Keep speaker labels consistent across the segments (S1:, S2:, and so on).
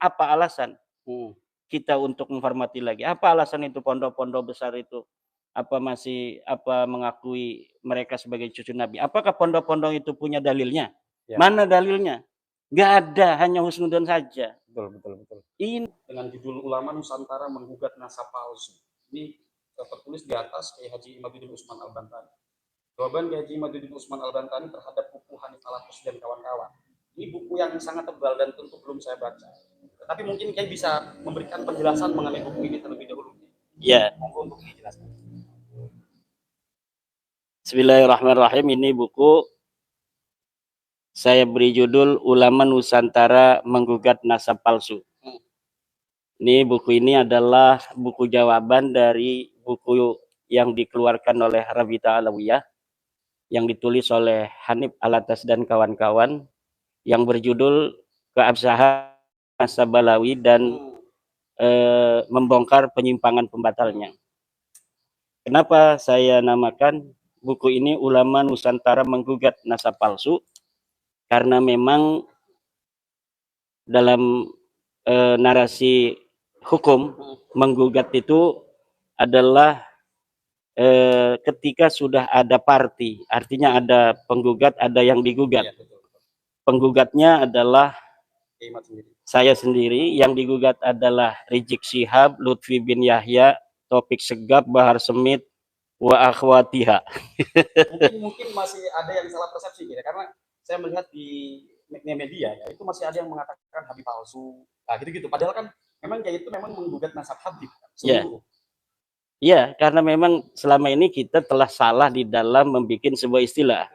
S1: Apa alasan
S2: Hmm.
S1: kita untuk menghormati lagi? Apa alasan itu pondok-pondok besar itu, mengakui mereka sebagai cucu Nabi? Apakah pondok-pondok itu punya dalilnya?
S2: Ya,
S1: Mana dalilnya? Nggak ada, hanya husnudzon saja.
S2: betul, betul, betul.
S1: In
S2: Dengan judul Ulama Nusantara Menggugat Nasab Palsu. Ini tertulis di atas Kiai Haji Imaduddin Usman Al-Bantani. Jawaban Kiai Haji Imaduddin Usman Al-Bantani terhadap buku Hanif Alatus dan kawan-kawan. Ini buku yang sangat tebal dan tentu belum saya baca. Tapi mungkin Kiai bisa memberikan penjelasan mengenai buku ini terlebih dahulu.
S1: Ya.
S2: Monggo untuk dijelaskan.
S1: Bismillahirrahmanirrahim. Ini buku saya beri judul Ulama Nusantara Menggugat Nasab Palsu. Ini buku ini adalah buku jawaban dari buku yang dikeluarkan oleh Rabita Alawiyah yang ditulis oleh Hanif Alatas dan kawan-kawan yang berjudul Keabsahan Nasab Balawi dan membongkar penyimpangan pembatalnya. Kenapa saya namakan buku ini Ulama Nusantara Menggugat Nasab Palsu? Karena memang dalam narasi hukum menggugat itu adalah ketika sudah ada parti, artinya ada penggugat, ada yang digugat. Penggugatnya adalah saya sendiri, yang digugat adalah Rizik Syihab, Lutfi bin Yahya, Taufik Segaf, Bahar Semit, wa akhwatiha.
S2: mungkin masih ada yang salah persepsi ya, karena saya melihat di media ya, itu masih ada yang mengatakan Habib palsu. Nah, gitu-gitu. Padahal kan memang kayak itu memang menggugat nasab Habib.
S1: Ya. Iya, karena memang selama ini kita telah salah di dalam membuat sebuah istilah.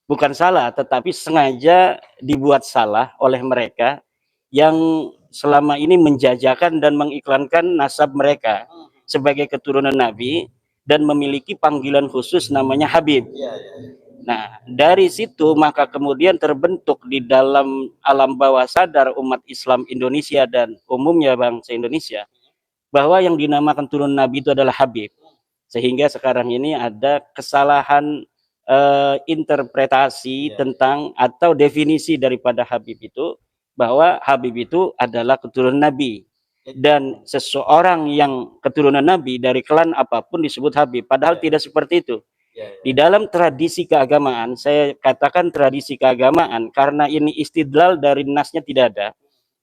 S1: Bukan salah, tetapi sengaja dibuat salah oleh mereka yang selama ini menjajakan dan mengiklankan nasab mereka sebagai keturunan Nabi dan memiliki panggilan khusus namanya Habib. Nah, dari situ maka kemudian terbentuk di dalam alam bawah sadar umat Islam Indonesia dan umumnya bangsa Indonesia bahwa yang dinamakan turun Nabi itu adalah Habib. Sehingga sekarang ini ada kesalahan interpretasi tentang atau definisi daripada Habib itu, bahwa Habib itu adalah keturunan Nabi. Dan seseorang yang keturunan Nabi dari klan apapun disebut Habib. Padahal tidak seperti itu. Di dalam tradisi keagamaan, saya katakan tradisi keagamaan karena ini istidlal dari nasnya tidak ada,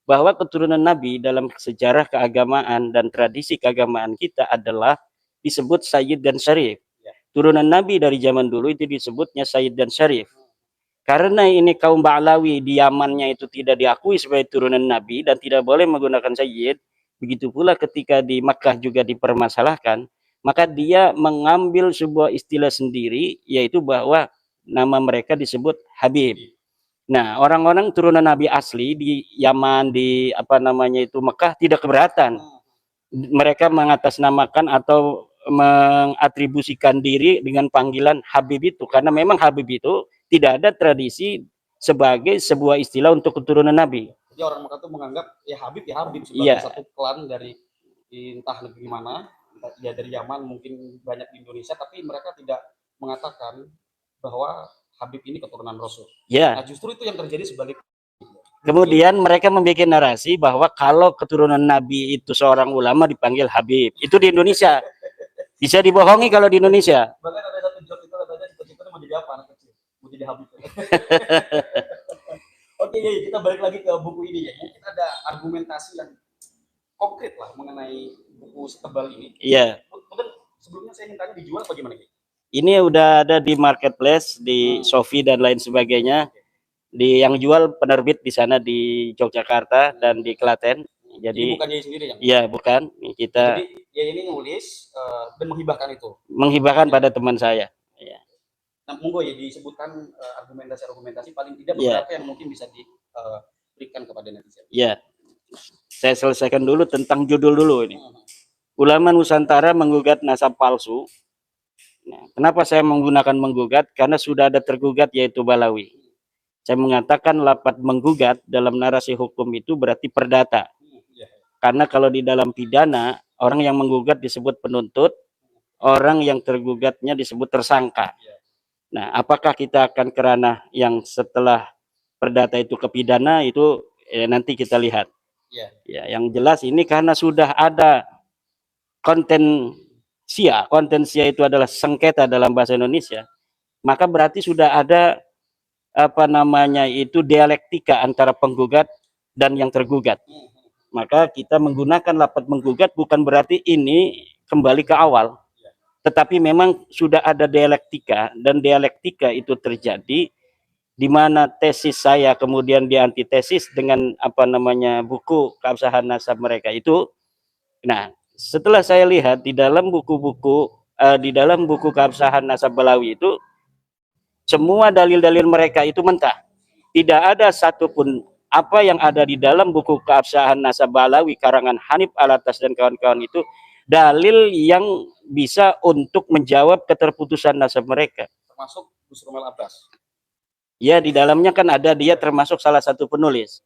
S1: bahwa keturunan Nabi dalam sejarah keagamaan dan tradisi keagamaan kita adalah disebut Sayyid dan Syarif. Turunan Nabi dari zaman dulu itu disebutnya Sayyid dan Syarif. Karena ini kaum Ba'lawi di Yamannya itu tidak diakui sebagai turunan Nabi dan tidak boleh menggunakan Sayyid, begitu pula ketika di Makkah juga dipermasalahkan, maka dia mengambil sebuah istilah sendiri, yaitu bahwa nama mereka disebut Habib. Nah, orang-orang turunan Nabi asli di Yaman, di Mekah tidak keberatan. Mereka mengatasnamakan atau mengatribusikan diri dengan panggilan Habib itu, karena memang Habib itu tidak ada tradisi sebagai sebuah istilah untuk keturunan Nabi.
S2: Jadi orang Mekah itu menganggap ya Habib sebagai satu klan dari entah negeri mana, ya dari Yaman, mungkin banyak di Indonesia, tapi mereka tidak mengatakan bahwa Habib ini keturunan Rasul.
S1: Ya.
S2: Nah, justru itu yang terjadi sebaliknya.
S1: Kemudian mereka membuat narasi bahwa kalau keturunan Nabi itu seorang ulama dipanggil Habib. Itu di Indonesia. Bisa dibohongi kalau di Indonesia.
S2: Bahkan ada satu joke itu katanya cita-cita mau jadi apa anak kecil? Mau jadi Habib. Oke, kita balik lagi ke buku ini ya. Mungkin ada argumentasi yang konkret lah mengenai buku setebal ini.
S1: Iya.
S2: Mungkin sebelumnya saya ingin tanya, dijual bagaimana?
S1: Ini udah ada di marketplace, di Shopee dan lain sebagainya. Di yang jual penerbit di sana di Yogyakarta dan di Klaten. Jadi
S2: bukan dia sendiri yang?
S1: Iya, bukan. Kita
S2: jadi ya ini nulis dan menghibahkan itu.
S1: Menghibahkan pada teman saya. Ya.
S2: Nah, monggo ya disebutkan argumentasi paling tidak beberapa yang mungkin bisa diberikan kepada netizen.
S1: Iya. Saya selesaikan dulu tentang judul dulu ini. Ulama Nusantara menggugat nasab palsu. Nah, kenapa saya menggunakan menggugat? Karena sudah ada tergugat, yaitu Balawi. Saya mengatakan lapat menggugat dalam narasi hukum itu berarti perdata. Karena kalau di dalam pidana, orang yang menggugat disebut penuntut, orang yang tergugatnya disebut tersangka. Nah, apakah kita akan ke ranah yang setelah perdata itu ke pidana, itu nanti kita lihat.
S2: Iya.
S1: Ya, yang jelas ini karena sudah ada konten sia itu adalah sengketa dalam bahasa Indonesia, maka berarti sudah ada apa namanya itu dialektika antara penggugat dan yang tergugat. Maka kita menggunakan lafaz menggugat bukan berarti ini kembali ke awal, tetapi memang sudah ada dialektika, dan dialektika itu terjadi di mana tesis saya kemudian diantitesis dengan apa namanya buku keabsahan nasab mereka itu. Nah, setelah saya lihat di dalam buku-buku di dalam buku keabsahan nasab Balawi itu, semua dalil-dalil mereka itu mentah. Tidak ada satupun apa yang ada di dalam buku keabsahan nasab Balawi karangan Hanif Alatas dan kawan-kawan itu dalil yang bisa untuk menjawab keterputusan nasab mereka.
S2: Termasuk Gus Romel Abbas.
S1: Ya, di dalamnya kan ada dia termasuk salah satu penulis.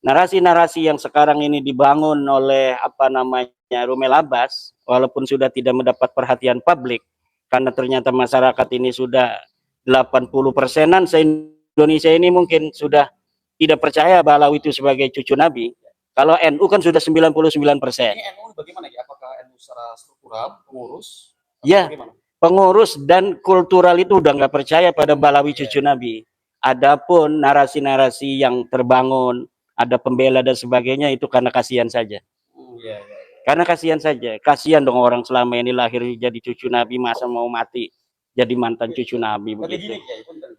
S1: Narasi-narasi yang sekarang ini dibangun oleh apa namanya Romel Abbas, walaupun sudah tidak mendapat perhatian publik, karena ternyata masyarakat ini sudah 80%-an se-Indonesia ini mungkin sudah tidak percaya Balawi itu sebagai cucu Nabi. Kalau NU kan sudah 99%.
S2: Ini NU bagaimana ya? Apakah NU secara struktural, pengurus?
S1: Ya,
S2: bagaimana?
S1: pengurus dan kultural itu udah nggak percaya pada Balawi cucu Nabi. Adapun narasi-narasi yang terbangun, ada pembela dan sebagainya, itu karena kasihan saja. Karena kasihan saja. Kasihan dong orang selama ini lahir jadi cucu Nabi, masa mau mati jadi mantan cucu Nabi
S2: Tapi
S1: begitu.
S2: gini Kiai, punten.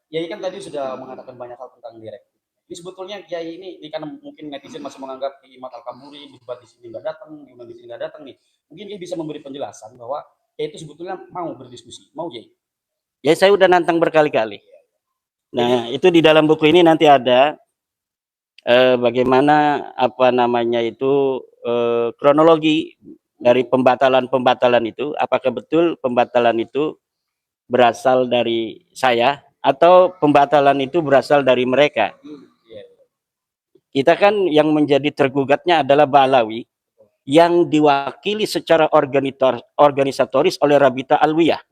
S2: Kiai kan tadi sudah mengatakan banyak hal tentang direktif. Ini sebetulnya Kiai ini karena mungkin netizen masih menganggap Kiai Imad Al-Kamuri debat di sini nggak datang, diundang di sini nggak datang nih. Mungkin Kiai bisa memberi penjelasan bahwa Kiai itu sebetulnya mau berdiskusi, mau Kiai.
S1: Ya, saya udah nantang berkali-kali. Nah, itu di dalam buku ini nanti ada bagaimana apa namanya itu kronologi dari pembatalan-pembatalan itu, apakah betul pembatalan itu berasal dari saya atau pembatalan itu berasal dari mereka. Kita kan yang menjadi tergugatnya adalah Balawi yang diwakili secara organisatoris oleh Rabita Alwiyah.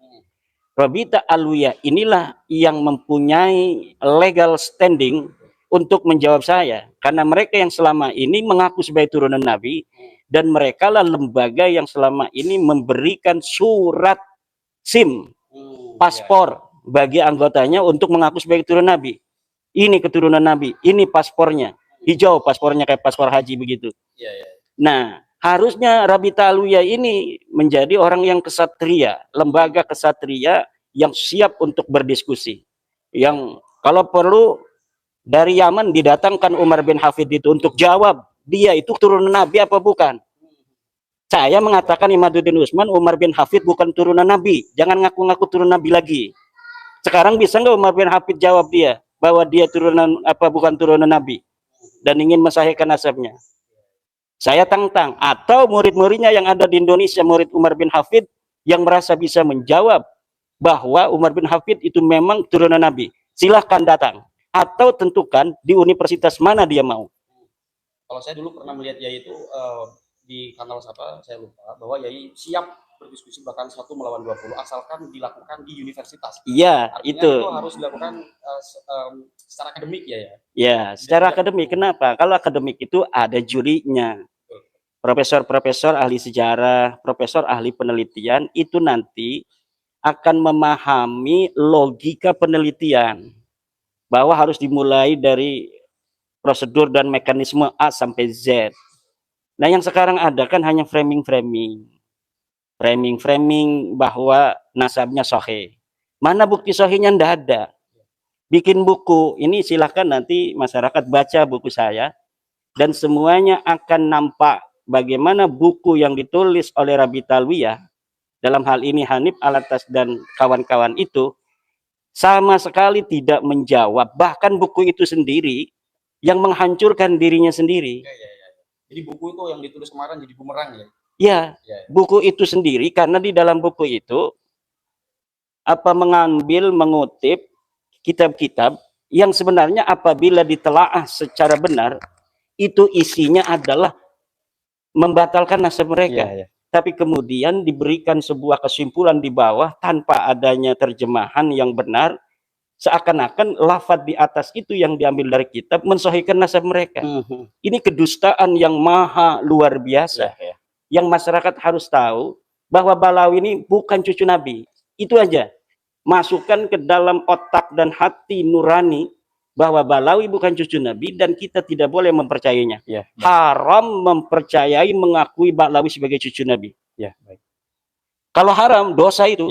S1: Rabita Alwiyah inilah yang mempunyai legal standing untuk menjawab saya, karena mereka yang selama ini mengaku sebagai turunan Nabi, dan mereka lah lembaga yang selama ini memberikan surat SIM, paspor bagi anggotanya untuk mengaku sebagai turunan Nabi. Ini keturunan Nabi, ini paspornya, hijau paspornya kayak paspor haji begitu. Nah, harusnya Rabita Alwiyah ini menjadi orang yang kesatria, lembaga kesatria yang siap untuk berdiskusi. Yang kalau perlu dari Yaman didatangkan Umar bin Hafid itu untuk jawab, dia itu turunan Nabi apa bukan? Saya mengatakan Imaduddin Usman, Umar bin Hafid bukan turunan Nabi. Jangan ngaku-ngaku turunan Nabi lagi. Sekarang bisa nggak Umar bin Hafid jawab dia bahwa dia turunan apa bukan turunan Nabi dan ingin mensahihkan nasabnya? Saya tantang. Atau murid-muridnya yang ada di Indonesia, murid Umar bin Hafid yang merasa bisa menjawab bahwa Umar bin Hafid itu memang turunan Nabi, silahkan datang. Atau tentukan di universitas mana dia mau.
S2: Kalau saya dulu pernah melihat Yai itu di kanal apa saya lupa, bahwa Yai siap berdiskusi bahkan 1 melawan 20 asalkan dilakukan di universitas.
S1: Iya, itu
S2: harus dilakukan secara akademik ya.
S1: Ya, secara akademik. Kenapa? Kalau akademik itu ada jurinya. Profesor-profesor ahli sejarah, profesor ahli penelitian itu nanti akan memahami logika penelitian, bahwa harus dimulai dari prosedur dan mekanisme A sampai Z. Nah, yang sekarang ada kan hanya framing bahwa nasabnya sahih. Mana bukti sahihnya? Ndak ada. Bikin buku ini silahkan nanti masyarakat baca buku saya, dan semuanya akan nampak bagaimana buku yang ditulis oleh Rabita Alwiyah, dalam hal ini Hanif Alatas dan kawan-kawan itu, sama sekali tidak menjawab, bahkan buku itu sendiri yang menghancurkan dirinya sendiri.
S2: Jadi buku itu yang ditulis kemarin jadi bumerang ya?
S1: Ya, buku itu sendiri, karena di dalam buku itu apa mengutip kitab-kitab yang sebenarnya apabila ditelaah secara benar, itu isinya adalah membatalkan nasab mereka. Tapi kemudian diberikan sebuah kesimpulan di bawah tanpa adanya terjemahan yang benar, seakan-akan lafadz di atas itu yang diambil dari kitab mensohikan nasab mereka. Ini kedustaan yang maha luar biasa. Yang masyarakat harus tahu bahwa Balawi ini bukan cucu Nabi. Itu aja. Masukkan ke dalam otak dan hati nurani bahwa Balawi bukan cucu Nabi dan kita tidak boleh mempercayainya. Haram mempercayai, mengakui Balawi sebagai cucu Nabi.
S3: Baik.
S1: Kalau haram, dosa itu.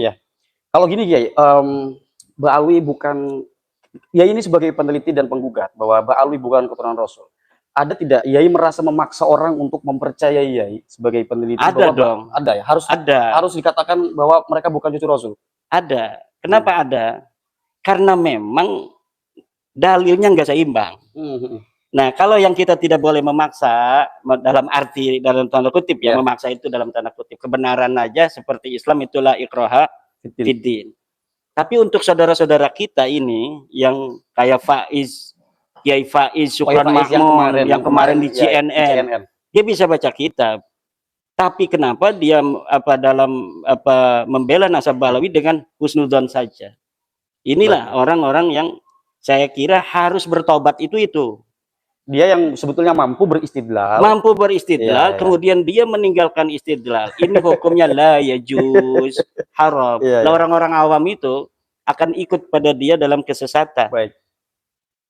S3: Kalau gini Kiai, Ba'alwi bukan, ya ini sebagai peneliti dan penggugat bahwa Ba'alwi bukan keturunan Rasul. Ada tidak Yai merasa memaksa orang untuk mempercayai Yai sebagai peneliti?
S1: Ada dong.
S3: Ada ya, harus dikatakan bahwa mereka bukan cucu Rasul.
S1: Ada. Kenapa ada? Karena memang dalilnya nggak seimbang. Nah, kalau yang kita tidak boleh memaksa dalam arti dalam tanda kutip ya, memaksa itu dalam tanda kutip kebenaran aja seperti Islam itulah ikraha fiddin. Tapi untuk saudara-saudara kita ini yang kayak Kiai Faiz, Syukran Mahmud yang kemarin di CNN, dia bisa baca kitab. Tapi kenapa dia dalam membela nasab Balawi dengan husnudzon saja? Inilah orang-orang yang saya kira harus bertobat itu.
S3: Dia yang sebetulnya mampu beristidlal.
S1: Kemudian dia meninggalkan istidlal. Ini hukumnya la yajuz, haram. Orang-orang awam itu akan ikut pada dia dalam kesesatan.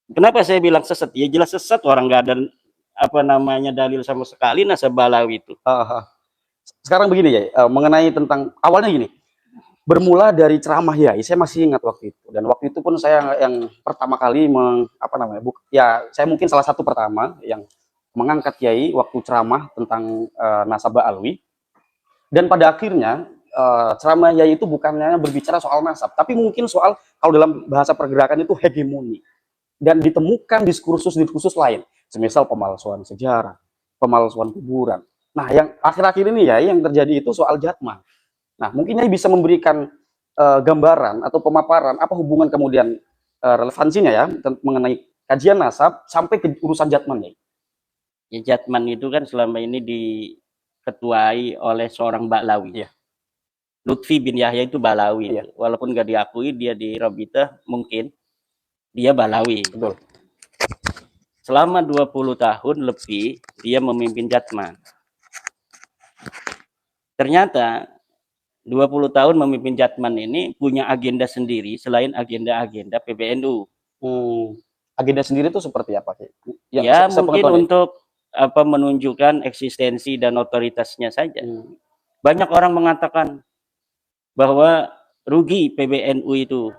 S1: Kenapa saya bilang sesat? Ya jelas sesat, orang nggak ada dalil sama sekali nasab Balawi itu.
S3: Sekarang begini ya, mengenai tentang awalnya gini. Bermula dari ceramah Yai, saya masih ingat waktu itu. Dan waktu itu pun saya yang pertama kali saya mungkin salah satu pertama yang mengangkat Yai waktu ceramah tentang nasab Ba'alwi. Dan pada akhirnya ceramah Yai itu bukannya berbicara soal nasab, tapi mungkin soal, kalau dalam bahasa pergerakan itu hegemoni. Dan ditemukan diskursus lain, semisal pemalsuan sejarah, pemalsuan kuburan. Nah, yang akhir-akhir ini ya, yang terjadi itu soal Jatman. Nah, mungkin Yai bisa memberikan gambaran atau pemaparan apa hubungan kemudian relevansinya ya mengenai kajian nasab sampai ke urusan Jatman ya.
S1: Jatman itu kan selama ini diketuai oleh seorang Ba'lawi. Lutfi bin Yahya itu Balawi. Walaupun nggak diakui dia di Rabitah, mungkin dia Balawi.
S3: Betul.
S1: Selama 20 tahun lebih dia memimpin Jatman. Ternyata 20 tahun memimpin Jatman ini punya agenda sendiri selain agenda-agenda PBNU.
S3: Agenda sendiri itu seperti apa?
S1: Ya mungkin untuk menunjukkan eksistensi dan otoritasnya saja. Banyak orang mengatakan bahwa rugi PBNU itu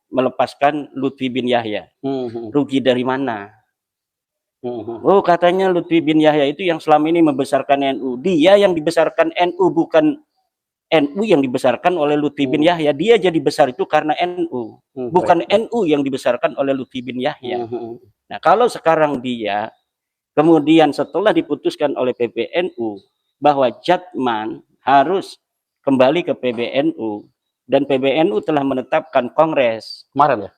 S1: melepaskan Lutfi bin Yahya. Rugi dari mana? Oh, katanya Lutfi bin Yahya itu yang selama ini membesarkan NU. Dia yang dibesarkan NU, bukan NU yang dibesarkan oleh Lutfi bin Yahya. Dia jadi besar itu karena NU, bukan NU yang dibesarkan oleh Lutfi bin Yahya. Nah, kalau sekarang dia kemudian setelah diputuskan oleh PBNU bahwa Jatman harus kembali ke PBNU, dan PBNU telah menetapkan kongres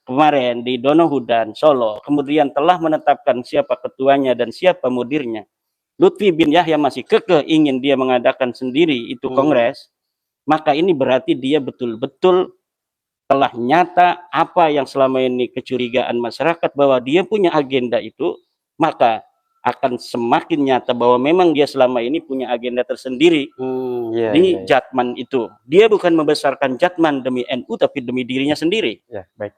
S1: kemarin di Donohudan, Solo, kemudian telah menetapkan siapa ketuanya dan siapa mudirnya. Lutfi bin Yahya masih kekeh ingin dia mengadakan sendiri itu kongres, maka ini berarti dia betul-betul telah nyata apa yang selama ini kecurigaan masyarakat bahwa dia punya agenda itu, maka akan semakin nyata bahwa memang dia selama ini punya agenda tersendiri di Jatman itu. Dia bukan membesarkan Jatman demi NU, tapi demi dirinya sendiri.
S3: Baik.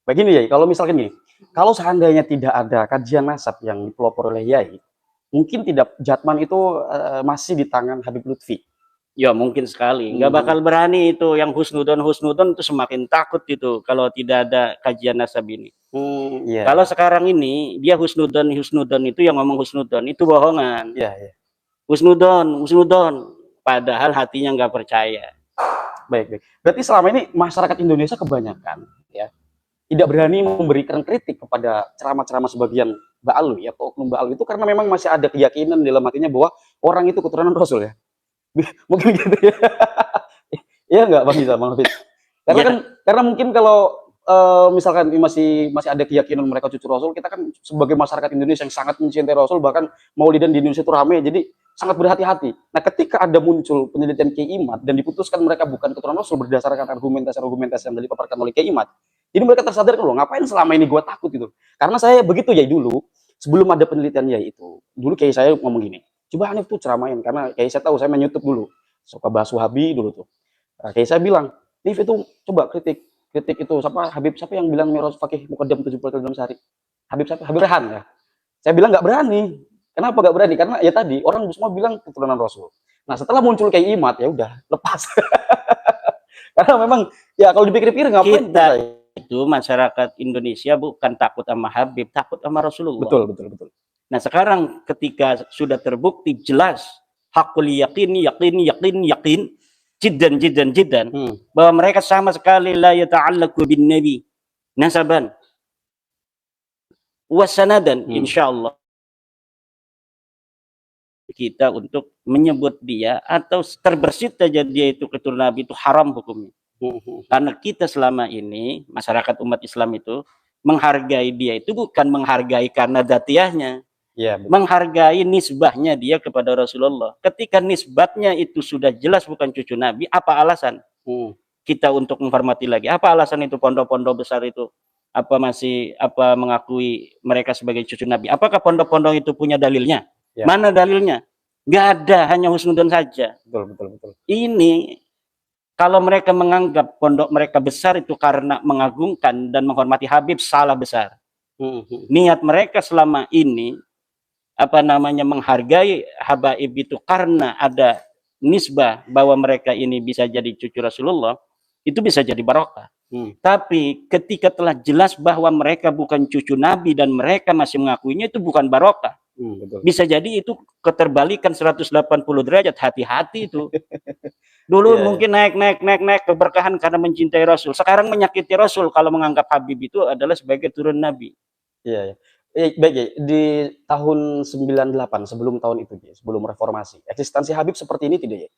S3: Begini ya, kalau misalkan gini, kalau seandainya tidak ada kajian nasab yang dipelopor oleh Yai, mungkin tidak Jatman itu masih di tangan Habib Lutfi.
S1: Ya mungkin sekali, nggak bakal berani itu yang husnudon itu semakin takut itu kalau tidak ada kajian nasab ini. Kalau sekarang ini dia husnudon itu yang ngomong husnudon itu bohongan. Husnudon, padahal hatinya nggak percaya.
S3: Baik. Berarti selama ini masyarakat Indonesia kebanyakan ya tidak berani memberikan kritik kepada ceramah-ceramah sebagian Ba'alwi atau oknum Ba'alwi itu karena memang masih ada keyakinan dalam hatinya bahwa orang itu keturunan Rasul ya. Mungkin gitu ya. Iya nggak Bang Iza, Bang Hafiz? Karena mungkin kalau misalkan masih ada keyakinan mereka cucu Rasul, kita kan sebagai masyarakat Indonesia yang sangat mencintai Rasul, bahkan Maulidan di Indonesia itu ramai, jadi sangat berhati-hati. Nah, ketika ada muncul penelitian Kiai Imad dan diputuskan mereka bukan keturunan Rasul berdasarkan argumentasi-argumentasi yang dipaparkan oleh Kiai Imad, jadi mereka tersadar loh, ngapain selama ini gue takut gitu. Karena saya begitu ya dulu, sebelum ada penelitian ya itu, dulu Kiai saya ngomong gini, coba Hanif tuh ceramain, karena Kiai saya tahu saya main YouTube dulu, suka bahas Wahabi dulu tuh. Nah, Kiai saya bilang, Nif itu coba kritik itu siapa yang bilang Mi'raj Fakih Muqaddam 70 kali dalam sehari? Habib Rehan ya. Saya bilang nggak berani. Kenapa nggak berani? Karena ya tadi orang semua bilang keturunan Rasul. Nah, setelah muncul Kiai Imad ya udah lepas. Karena memang ya kalau dipikir-pikir ngapain
S1: Kita itu masyarakat Indonesia bukan takut sama Habib, takut sama Rasulullah.
S3: betul.
S1: Nah, sekarang ketika sudah terbukti jelas hakul yakin jiddan bahwa mereka sama sekali la yata'allaqu bin nabi nasaban wasanadan, insyaallah kita untuk menyebut dia atau terbersit saja dia itu keturunan Nabi itu haram hukumnya. Karena kita selama ini masyarakat umat Islam itu menghargai dia itu bukan menghargai karena datiahnya,
S3: ya,
S1: menghargai nisbahnya dia kepada Rasulullah. Ketika nisbatnya itu sudah jelas bukan cucu Nabi, apa alasan kita untuk menghormati lagi? Apa alasan itu pondok-pondok besar itu masih mengakui mereka sebagai cucu Nabi? Apakah pondok-pondok itu punya dalilnya? Ya. Mana dalilnya? Nggak ada, hanya husnudon saja.
S3: Betul.
S1: Ini kalau mereka menganggap pondok mereka besar itu karena mengagungkan dan menghormati Habib, salah besar. Niat mereka selama ini menghargai habaib itu karena ada nisbah bahwa mereka ini bisa jadi cucu Rasulullah, itu bisa jadi barokah. Tapi ketika telah jelas bahwa mereka bukan cucu Nabi dan mereka masih mengakuinya, itu bukan barokah.
S3: Betul.
S1: Bisa jadi itu keterbalikan 180 derajat, hati-hati itu. Dulu mungkin naik keberkahan karena mencintai Rasul, sekarang menyakiti Rasul kalau menganggap Habib itu adalah sebagai turun Nabi.
S3: Iya. Baik ya, di tahun 98 sebelum tahun itu, sebelum reformasi, eksistensi Habib seperti ini tidak ya?